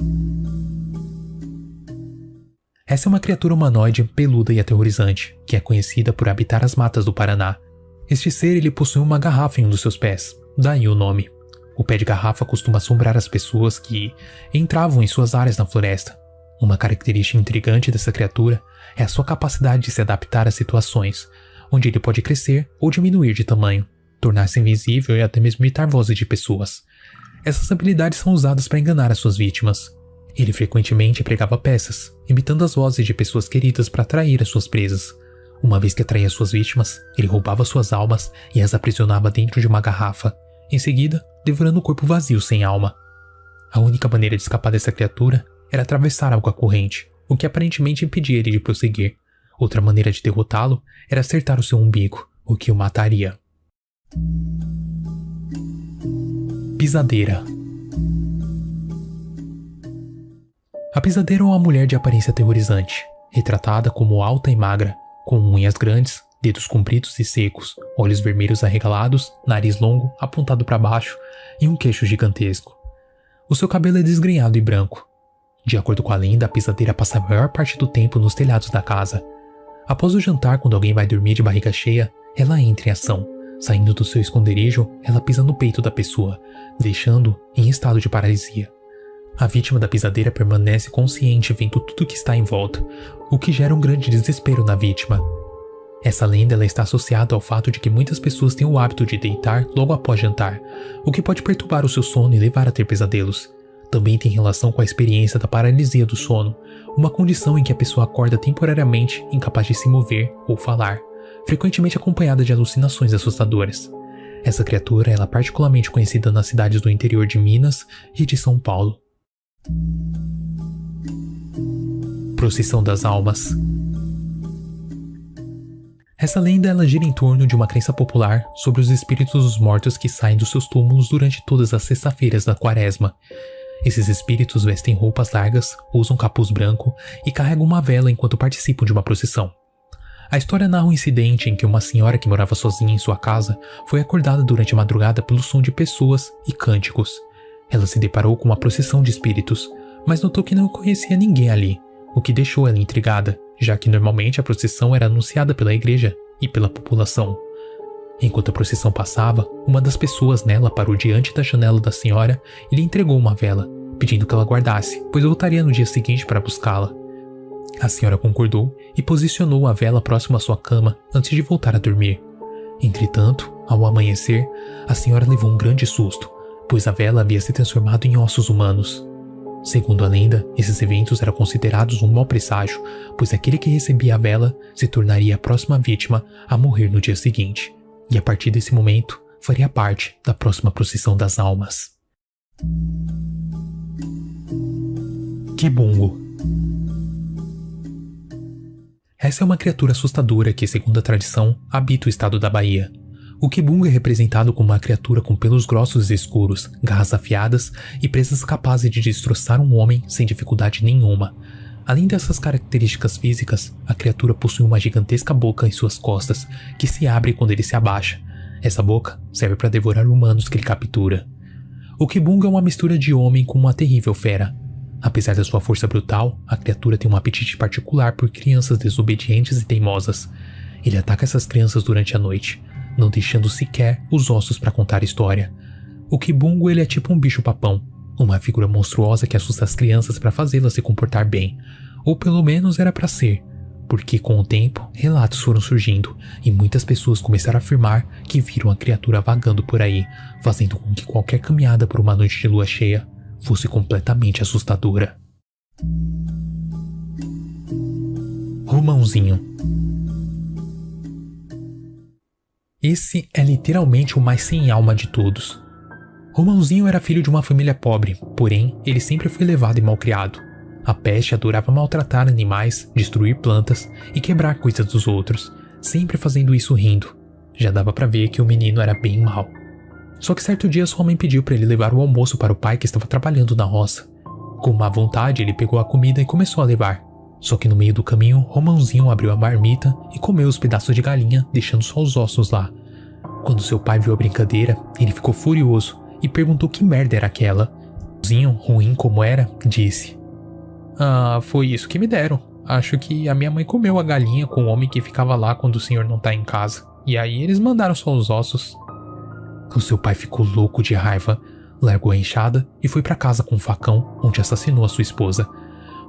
Essa é uma criatura humanoide peluda e aterrorizante, que é conhecida por habitar as matas do Paraná. Este ser ele possui uma garrafa em um dos seus pés, daí o nome. O pé de garrafa costuma assombrar as pessoas que entravam em suas áreas na floresta. Uma característica intrigante dessa criatura é a sua capacidade de se adaptar a situações, onde ele pode crescer ou diminuir de tamanho, tornar-se invisível e até mesmo imitar vozes de pessoas. Essas habilidades são usadas para enganar as suas vítimas. Ele frequentemente pregava peças, imitando as vozes de pessoas queridas para atrair as suas presas. Uma vez que atraía suas vítimas, ele roubava suas almas e as aprisionava dentro de uma garrafa, em seguida devorando o corpo vazio sem alma. A única maneira de escapar dessa criatura era atravessar água corrente, o que aparentemente impedia ele de prosseguir. Outra maneira de derrotá-lo era acertar o seu umbigo, o que o mataria. Pisadeira. A pisadeira é uma mulher de aparência aterrorizante, retratada como alta e magra, com unhas grandes, dedos compridos e secos, olhos vermelhos arregalados, nariz longo, apontado para baixo e um queixo gigantesco. O seu cabelo é desgrenhado e branco. De acordo com a lenda, a pisadeira passa a maior parte do tempo nos telhados da casa. Após o jantar, quando alguém vai dormir de barriga cheia, ela entra em ação. Saindo do seu esconderijo, ela pisa no peito da pessoa, deixando-o em estado de paralisia. A vítima da pisadeira permanece consciente vendo tudo que está em volta, o que gera um grande desespero na vítima. Essa lenda ela está associada ao fato de que muitas pessoas têm o hábito de deitar logo após jantar, o que pode perturbar o seu sono e levar a ter pesadelos. Também tem relação com a experiência da paralisia do sono, uma condição em que a pessoa acorda temporariamente incapaz de se mover ou falar, frequentemente acompanhada de alucinações assustadoras. Essa criatura ela é particularmente conhecida nas cidades do interior de Minas e de São Paulo. Procissão das Almas. Essa lenda ela gira em torno de uma crença popular sobre os espíritos dos mortos que saem dos seus túmulos durante todas as sextas-feiras da quaresma. Esses espíritos vestem roupas largas, usam capuz branco e carregam uma vela enquanto participam de uma procissão. A história narra um incidente em que uma senhora que morava sozinha em sua casa foi acordada durante a madrugada pelo som de pessoas e cânticos. Ela se deparou com uma procissão de espíritos, mas notou que não conhecia ninguém ali, o que deixou ela intrigada, já que normalmente a procissão era anunciada pela igreja e pela população. Enquanto a procissão passava, uma das pessoas nela parou diante da janela da senhora e lhe entregou uma vela, pedindo que ela guardasse, pois voltaria no dia seguinte para buscá-la. A senhora concordou e posicionou a vela próximo à sua cama antes de voltar a dormir. Entretanto, ao amanhecer, a senhora levou um grande susto, pois a vela havia se transformado em ossos humanos. Segundo a lenda, esses eventos eram considerados um mau presságio, pois aquele que recebia a vela se tornaria a próxima vítima a morrer no dia seguinte, e a partir desse momento faria parte da próxima procissão das almas. Quibungo. Essa é uma criatura assustadora que, segundo a tradição, habita o estado da Bahia. O quibungo é representado como uma criatura com pelos grossos e escuros, garras afiadas e presas capazes de destroçar um homem sem dificuldade nenhuma. Além dessas características físicas, a criatura possui uma gigantesca boca em suas costas, que se abre quando ele se abaixa. Essa boca serve para devorar humanos que ele captura. O quibungo é uma mistura de homem com uma terrível fera. Apesar da sua força brutal, a criatura tem um apetite particular por crianças desobedientes e teimosas. Ele ataca essas crianças durante a noite, não deixando sequer os ossos para contar a história. O quibungo ele é tipo um bicho-papão, uma figura monstruosa que assusta as crianças para fazê-las se comportar bem, ou pelo menos era para ser, porque com o tempo relatos foram surgindo e muitas pessoas começaram a afirmar que viram a criatura vagando por aí, fazendo com que qualquer caminhada por uma noite de lua cheia fosse completamente assustadora. Romãozinho. Esse é literalmente o mais sem alma de todos. Romãozinho era filho de uma família pobre, porém ele sempre foi levado e malcriado. A peste adorava maltratar animais, destruir plantas e quebrar coisas dos outros, sempre fazendo isso rindo. Já dava pra ver que o menino era bem mau. Só que certo dia sua mãe pediu para ele levar o almoço para o pai que estava trabalhando na roça. Com má vontade ele pegou a comida e começou a levar. Só que no meio do caminho, Romãozinho abriu a marmita e comeu os pedaços de galinha, deixando só os ossos lá. Quando seu pai viu a brincadeira, ele ficou furioso e perguntou que merda era aquela. Romãozinho, ruim como era, disse: "Ah, foi isso que me deram. Acho que a minha mãe comeu a galinha com o homem que ficava lá quando o senhor não tá em casa. E aí eles mandaram só os ossos." O seu pai ficou louco de raiva, largou a enxada e foi para casa com um facão, onde assassinou a sua esposa.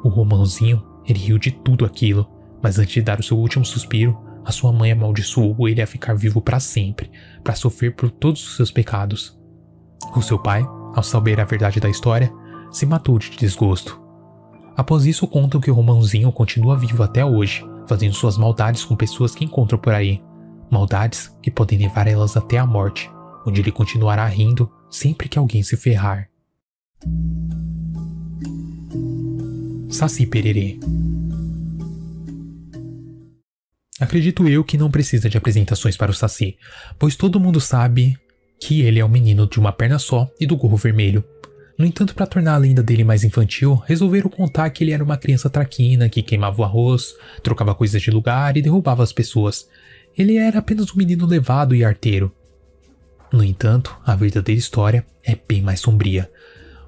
O Romãozinho, ele riu de tudo aquilo, mas antes de dar o seu último suspiro, a sua mãe amaldiçoou ele a ficar vivo para sempre, para sofrer por todos os seus pecados. O seu pai, ao saber a verdade da história, se matou de desgosto. Após isso, contam que o Romãozinho continua vivo até hoje, fazendo suas maldades com pessoas que encontra por aí. Maldades que podem levar elas até a morte, onde ele continuará rindo sempre que alguém se ferrar. Saci Pererê. Acredito eu que não precisa de apresentações para o Saci, pois todo mundo sabe que ele é o menino de uma perna só e do gorro vermelho. No entanto, para tornar a lenda dele mais infantil, resolveram contar que ele era uma criança traquina que queimava o arroz, trocava coisas de lugar e derrubava as pessoas. Ele era apenas um menino levado e arteiro. No entanto, a verdadeira história é bem mais sombria.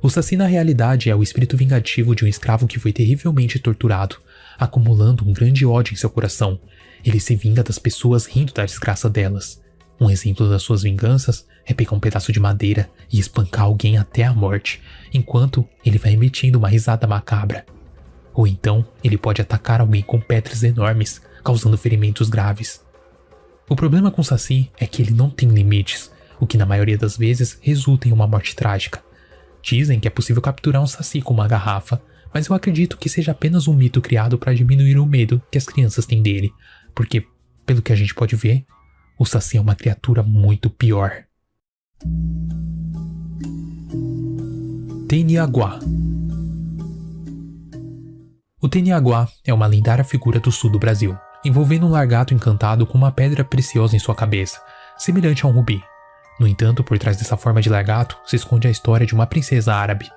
O Saci na realidade é o espírito vingativo de um escravo que foi terrivelmente torturado, acumulando um grande ódio em seu coração. Ele se vinga das pessoas rindo da desgraça delas. Um exemplo das suas vinganças é pegar um pedaço de madeira e espancar alguém até a morte, enquanto ele vai emitindo uma risada macabra. Ou então, ele pode atacar alguém com pedras enormes, causando ferimentos graves. O problema com o Saci é que ele não tem limites, o que na maioria das vezes resulta em uma morte trágica. Dizem que é possível capturar um Saci com uma garrafa, mas eu acredito que seja apenas um mito criado para diminuir o medo que as crianças têm dele, porque, pelo que a gente pode ver, o Saci é uma criatura muito pior. Teniaguá. O Teniaguá é uma lendária figura do sul do Brasil, envolvendo um largato encantado com uma pedra preciosa em sua cabeça, semelhante a um rubi. No entanto, por trás dessa forma de largato se esconde a história de uma princesa árabe.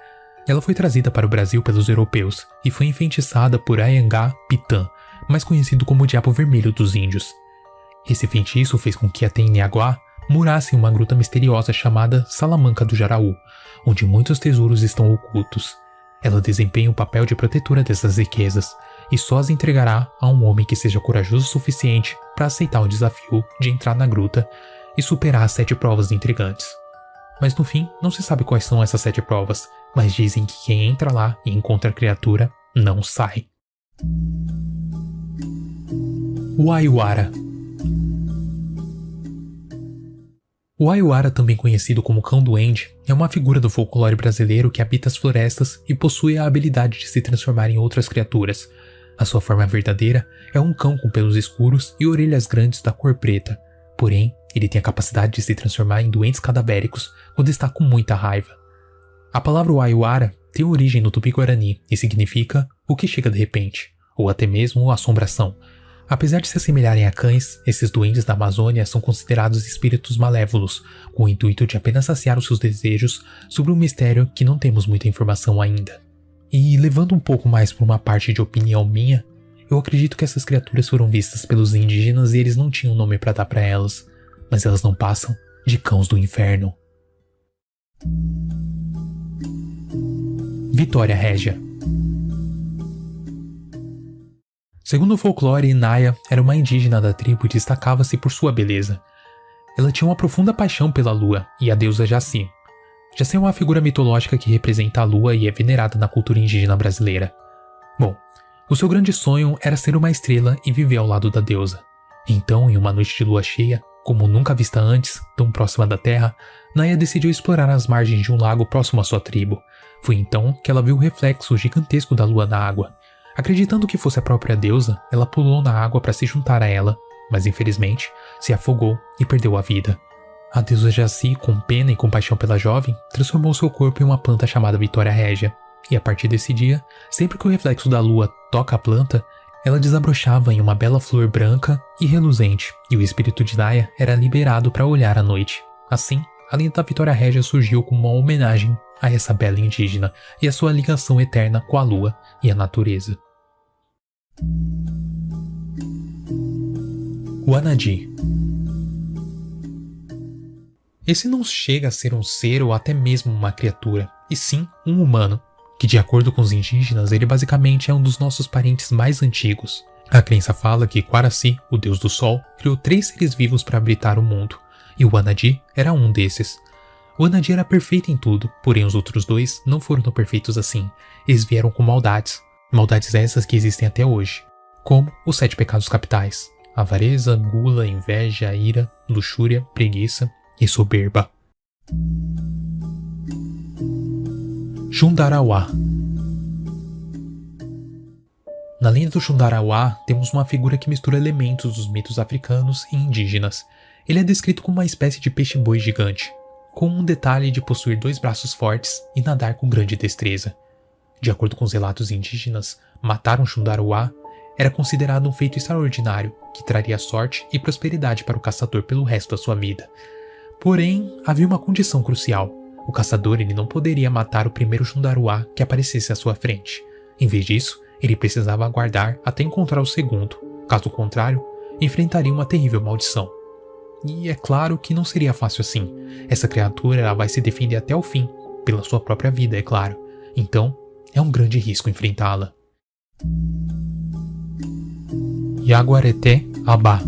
Ela foi trazida para o Brasil pelos europeus e foi enfeitiçada por Anhangá Pitã, mais conhecido como o Diabo Vermelho dos Índios. Esse feitiço fez com que a Teniaguá morasse em uma gruta misteriosa chamada Salamanca do Jaraú, onde muitos tesouros estão ocultos. Ela desempenha o papel de protetora dessas riquezas e só as entregará a um homem que seja corajoso o suficiente para aceitar o desafio de entrar na gruta e superar as 7 provas intrigantes. Mas no fim, não se sabe quais são essas 7 provas, mas dizem que quem entra lá e encontra a criatura não sai. O Aiuara. O Aiuara, também conhecido como Cão-Duende, é uma figura do folclore brasileiro que habita as florestas e possui a habilidade de se transformar em outras criaturas. A sua forma verdadeira é um cão com pelos escuros e orelhas grandes da cor preta. Porém, ele tem a capacidade de se transformar em doentes cadavéricos quando está com muita raiva. A palavra Aiuara tem origem no Tupi-Guarani e significa o que chega de repente, ou até mesmo assombração. Apesar de se assemelharem a cães, esses duendes da Amazônia são considerados espíritos malévolos, com o intuito de apenas saciar os seus desejos sobre um mistério que não temos muita informação ainda. E levando um pouco mais para uma parte de opinião minha, eu acredito que essas criaturas foram vistas pelos indígenas e eles não tinham nome para dar para elas, mas elas não passam de cães do inferno. Vitória Régia. Segundo o folclore, Inaya era uma indígena da tribo e destacava-se por sua beleza. Ela tinha uma profunda paixão pela lua e a deusa Jaci. Jaci é uma figura mitológica que representa a lua e é venerada na cultura indígena brasileira. Bom, o seu grande sonho era ser uma estrela e viver ao lado da deusa. Então, em uma noite de lua cheia, como nunca vista antes, tão próxima da Terra, Naya decidiu explorar as margens de um lago próximo à sua tribo. Foi então que ela viu o reflexo gigantesco da lua na água. Acreditando que fosse a própria deusa, ela pulou na água para se juntar a ela, mas infelizmente se afogou e perdeu a vida. A deusa Jaci, com pena e compaixão pela jovem, transformou seu corpo em uma planta chamada Vitória Régia, e a partir desse dia, sempre que o reflexo da lua toca a planta, ela desabrochava em uma bela flor branca e reluzente, e o espírito de Naya era liberado para olhar à noite. Assim, a lenda da Vitória Régia surgiu como uma homenagem a essa bela indígena e a sua ligação eterna com a lua e a natureza. O Anadi. Esse não chega a ser um ser ou até mesmo uma criatura, e sim um humano, que de acordo com os indígenas ele basicamente é um dos nossos parentes mais antigos. A crença fala que Quaraci, o deus do sol, criou 3 seres vivos para habitar o mundo, e o Anadi era um desses. O Anadi era perfeito em tudo, porém os outros 2 não foram tão perfeitos assim, eles vieram com maldades essas que existem até hoje, como os 7 pecados capitais: avareza, gula, inveja, ira, luxúria, preguiça e soberba. Xundarauá. Na lenda do Xundarauá, temos uma figura que mistura elementos dos mitos africanos e indígenas. Ele é descrito como uma espécie de peixe-boi gigante, com um detalhe de possuir 2 braços fortes e nadar com grande destreza. De acordo com os relatos indígenas, matar um Xundarauá era considerado um feito extraordinário, que traria sorte e prosperidade para o caçador pelo resto da sua vida. Porém, havia uma condição crucial. O caçador ele não poderia matar o primeiro Xundarauá que aparecesse à sua frente. Em vez disso, ele precisava aguardar até encontrar o segundo. Caso contrário, enfrentaria uma terrível maldição. E é claro que não seria fácil assim. Essa criatura ela vai se defender até o fim, pela sua própria vida, é claro. Então, é um grande risco enfrentá-la. Jaguareté Abá.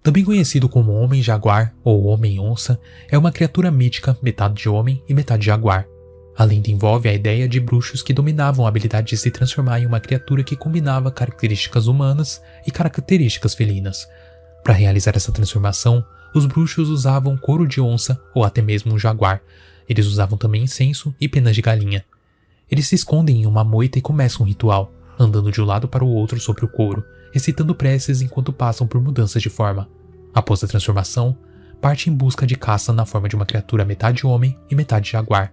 Também conhecido como Homem-Jaguar ou Homem-Onça, é uma criatura mítica metade de homem e metade jaguar. A lenda envolve a ideia de bruxos que dominavam a habilidade de se transformar em uma criatura que combinava características humanas e características felinas. Para realizar essa transformação, os bruxos usavam couro de onça ou até mesmo um jaguar. Eles usavam também incenso e penas de galinha. Eles se escondem em uma moita e começam um ritual, andando de um lado para o outro sobre o couro, recitando preces enquanto passam por mudanças de forma. Após a transformação, parte em busca de caça na forma de uma criatura metade homem e metade jaguar.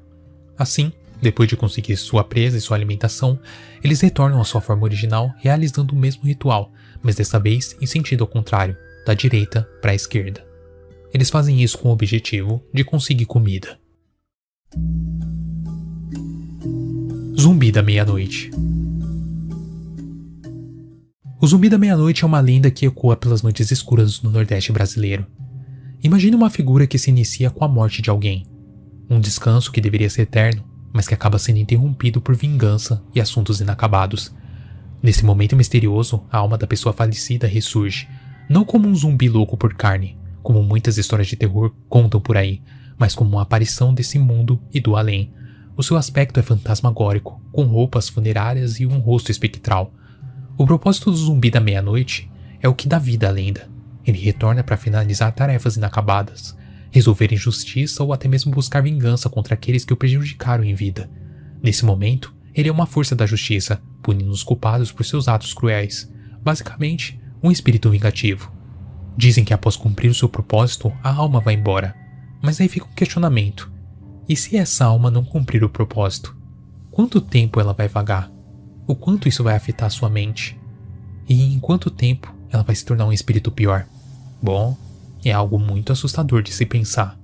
Assim, depois de conseguir sua presa e sua alimentação, eles retornam à sua forma original realizando o mesmo ritual, mas dessa vez em sentido ao contrário, da direita para a esquerda. Eles fazem isso com o objetivo de conseguir comida. Zumbi da Meia-Noite. O Zumbi da Meia-Noite é uma lenda que ecoa pelas noites escuras do Nordeste brasileiro. Imagine uma figura que se inicia com a morte de alguém. Um descanso que deveria ser eterno, mas que acaba sendo interrompido por vingança e assuntos inacabados. Nesse momento misterioso, a alma da pessoa falecida ressurge, não como um zumbi louco por carne, como muitas histórias de terror contam por aí, mas como uma aparição desse mundo e do além. O seu aspecto é fantasmagórico, com roupas funerárias e um rosto espectral. O propósito do Zumbi da Meia-Noite é o que dá vida à lenda. Ele retorna para finalizar tarefas inacabadas, resolver injustiça ou até mesmo buscar vingança contra aqueles que o prejudicaram em vida. Nesse momento, ele é uma força da justiça, punindo os culpados por seus atos cruéis. Basicamente, um espírito vingativo. Dizem que após cumprir o seu propósito, a alma vai embora. Mas aí fica um questionamento. E se essa alma não cumprir o propósito? Quanto tempo ela vai vagar? O quanto isso vai afetar sua mente? E em quanto tempo ela vai se tornar um espírito pior? Bom, é algo muito assustador de se pensar.